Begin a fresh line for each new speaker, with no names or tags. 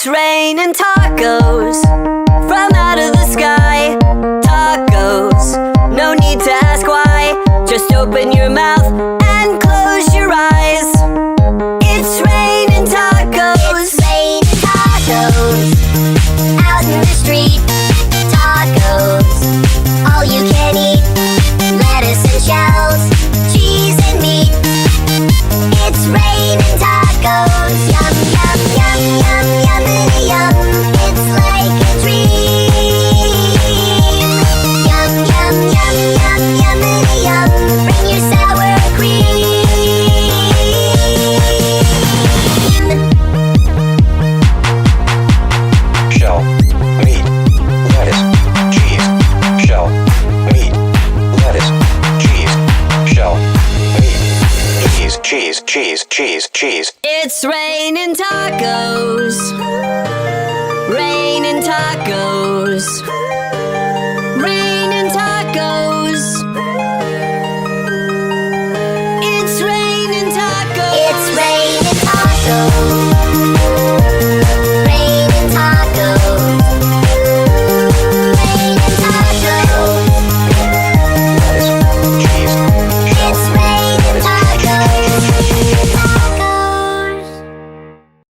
It's raining tacos from out of the sky. Tacos, no need to ask why. Just open your mouth and close your eyes. It's raining tacos.
It's raining tacos out in the street. Tacos, all you can eat. Lettuce and shells, cheese and meat. It's raining tacos. Yum, yum, yum, yum, yummity yum. It's like a dream. Yum, yum, yum, yum, yummity yum. Bring your sour cream.
Shell, meat, lettuce, cheese. Shell, meat, lettuce, cheese. Shell, meat, cheese.
It's raining tacos. Raining tacos.